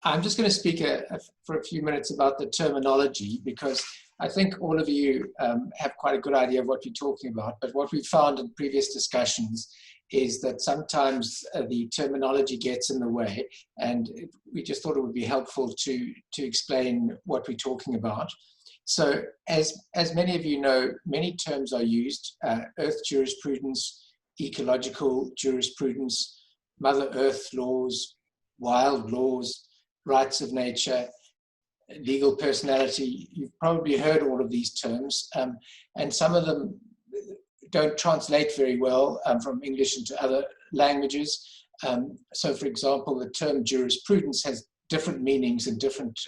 I'm just going to speak for a few minutes about the terminology, because I think all of you have quite a good idea of what we're talking about. But what we found in previous discussions is that sometimes the terminology gets in the way, and we just thought it would be helpful to explain what we're talking about. So as many of you know, many terms are used: earth jurisprudence, ecological jurisprudence, Mother Earth laws, wild laws, rights of nature, legal personality. You've probably heard all of these terms, and some of them don't translate very well from English into other languages. So for example, the term jurisprudence has different meanings in different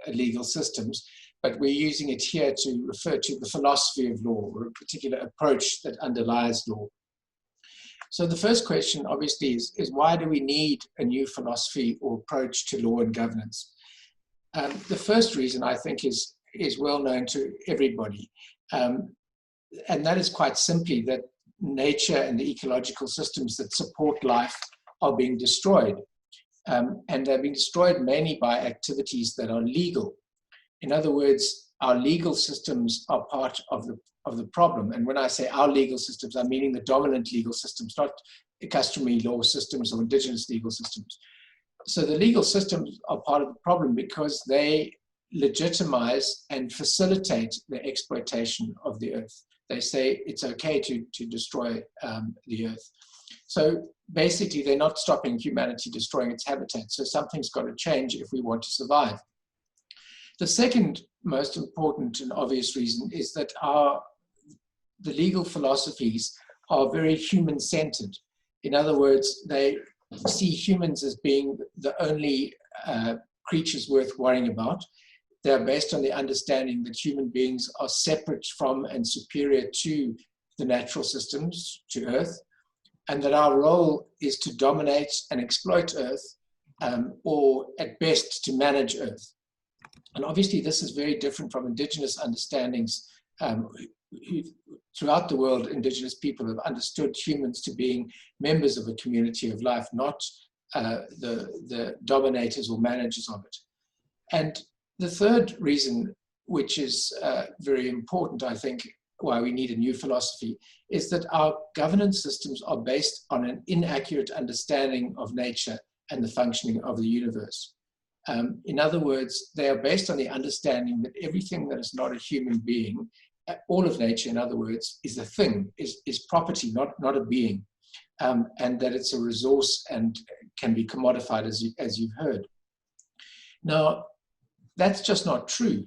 legal systems, but we're using it here to refer to the philosophy of law, or a particular approach that underlies law. So the first question, obviously, is why do we need a new philosophy or approach to law and governance? The first reason, I think, is well known to everybody. And that is quite simply that nature and the ecological systems that support life are being destroyed. And they're being destroyed mainly by activities that are legal. In other words, our legal systems are part of the problem. And when I say our legal systems, I'm meaning the dominant legal systems, not the customary law systems or indigenous legal systems. So the legal systems are part of the problem because they legitimize and facilitate the exploitation of the earth. They say it's okay to destroy the earth. So basically, they're not stopping humanity destroying its habitat. So something's got to change if we want to survive. The second most important and obvious reason is that the legal philosophies are very human-centered. In other words, they see humans as being the only creatures worth worrying about. They're based on the understanding that human beings are separate from and superior to the natural systems, to Earth, and that our role is to dominate and exploit Earth, or at best to manage Earth. And obviously this is very different from indigenous understandings. Throughout the world, indigenous people have understood humans to being members of a community of life, not the dominators or managers of it. And the third reason, which is very important, I think, why we need a new philosophy, is that our governance systems are based on an inaccurate understanding of nature and the functioning of the universe. In other words, they are based on the understanding that everything that is not a human being, all of nature, in other words, is a thing, is property, not a being, and that it's a resource and can be commodified, as you've heard. Now, that's just not true.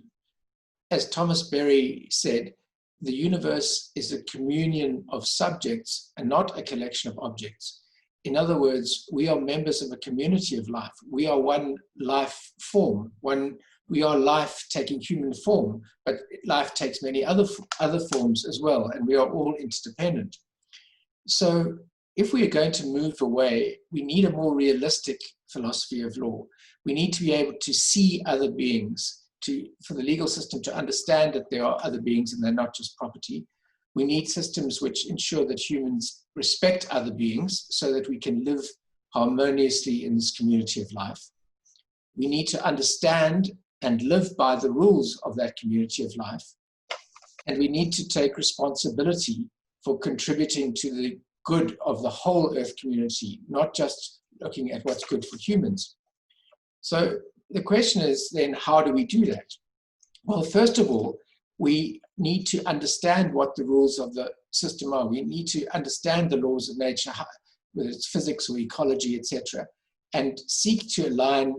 As Thomas Berry said, the universe is a communion of subjects and not a collection of objects. In other words, we are members of a community of life. We are one life form. We are life taking human form, but life takes many other forms as well, and we are all interdependent. So if we are going to move away, we need a more realistic philosophy of law. We need to be able to see other beings, for the legal system to understand that there are other beings and they're not just property. We need systems which ensure that humans respect other beings so that we can live harmoniously in this community of life. We need to understand and live by the rules of that community of life. And we need to take responsibility for contributing to the good of the whole Earth community, not just looking at what's good for humans. So the question is then, how do we do that? Well, first of all, we need to understand what the rules of the system are. We need to understand the laws of nature, whether it's physics or ecology, etc., and seek to align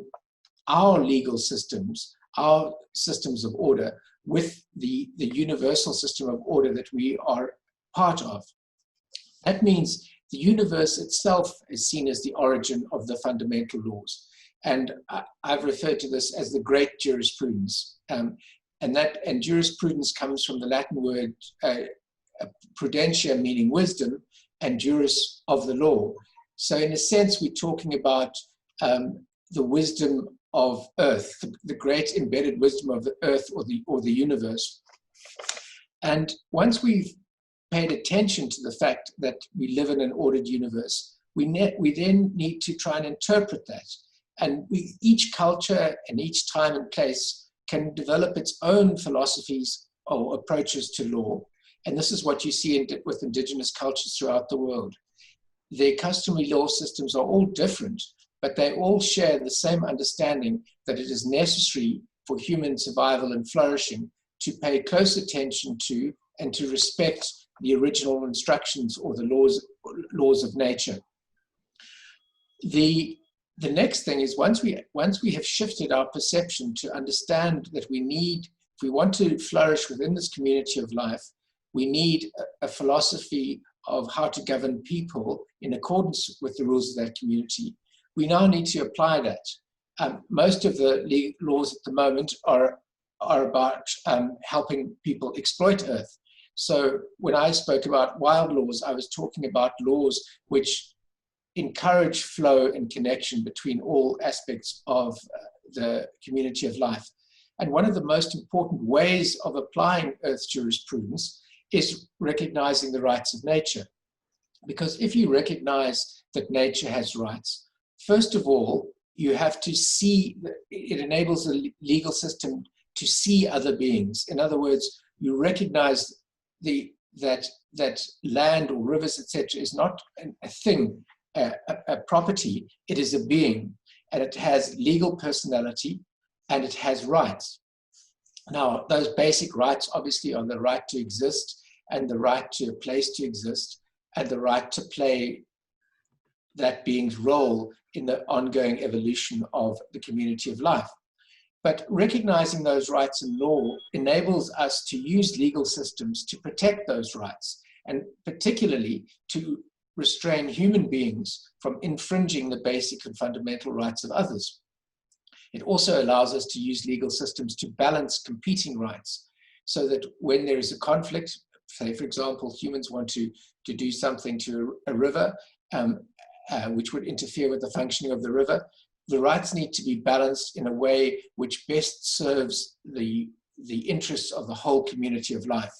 our legal systems, our systems of order, with the universal system of order that we are part of. That means the universe itself is seen as the origin of the fundamental laws. And I've referred to this as the Great Jurisprudence. And jurisprudence comes from the Latin word prudentia, meaning wisdom, and juris, of the law. So in a sense, we're talking about the wisdom of Earth, the great embedded wisdom of the Earth or the universe. And once we've paid attention to the fact that we live in an ordered universe, we then need to try and interpret that. And each culture and each time and place can develop its own philosophies or approaches to law. And this is what you see with indigenous cultures throughout the world. Their customary law systems are all different, but they all share the same understanding that it is necessary for human survival and flourishing to pay close attention to and to respect the original instructions or the laws of nature. The next thing is once we have shifted our perception to understand that if we want to flourish within this community of life, we need a philosophy of how to govern people in accordance with the rules of that community. We now need to apply that. Most of the laws at the moment are about helping people exploit Earth. So when I spoke about wild laws, I was talking about laws which encourage flow and connection between all aspects of the community of life. And one of the most important ways of applying Earth jurisprudence is recognizing the rights of nature. Because if you recognize that nature has rights, first of all, you have to see, it enables the legal system to see other beings. In other words, you recognize that land or rivers, etc., is not a thing, a property. It is a being, and it has legal personality, and it has rights. Now, those basic rights obviously are the right to exist, and the right to a place to exist, and the right to play that being's role in the ongoing evolution of the community of life. But recognizing those rights in law enables us to use legal systems to protect those rights, and particularly to restrain human beings from infringing the basic and fundamental rights of others. It also allows us to use legal systems to balance competing rights, so that when there is a conflict, say for example, humans want to do something to a river, which would interfere with the functioning of the river, the rights need to be balanced in a way which best serves the interests of the whole community of life.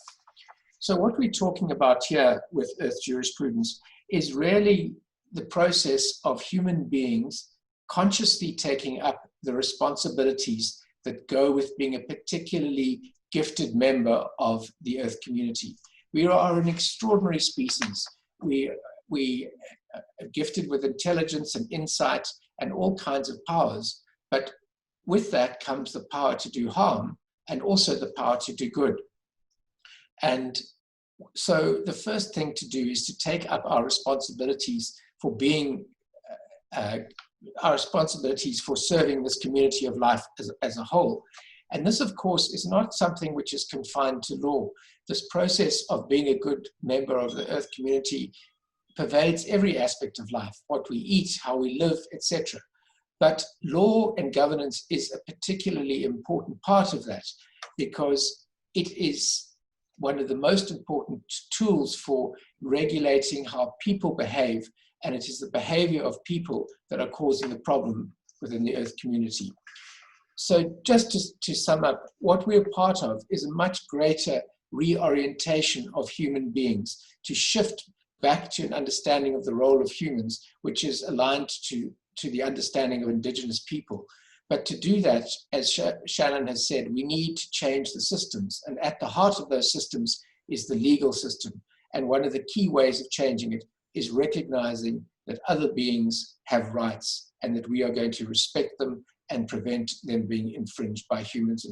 So what we're talking about here with Earth jurisprudence is really the process of human beings consciously taking up the responsibilities that go with being a particularly gifted member of the Earth community. We are an extraordinary species. We are gifted with intelligence and insight and all kinds of powers, but with that comes the power to do harm and also the power to do good. And so the first thing to do is to take up our responsibilities for being, our responsibilities for serving this community of life as a whole. And this, of course, is not something which is confined to law. This process of being a good member of the Earth community pervades every aspect of life, what we eat, how we live, etc. But law and governance is a particularly important part of that, because it is one of the most important tools for regulating how people behave, and it is the behavior of people that are causing the problem within the Earth community. So just to sum up, what we're part of is a much greater reorientation of human beings, to shift back to an understanding of the role of humans, which is aligned to the understanding of indigenous people. But to do that, as Shannon has said, we need to change the systems. And at the heart of those systems is the legal system. And one of the key ways of changing it is recognizing that other beings have rights and that we are going to respect them and prevent them being infringed by humans.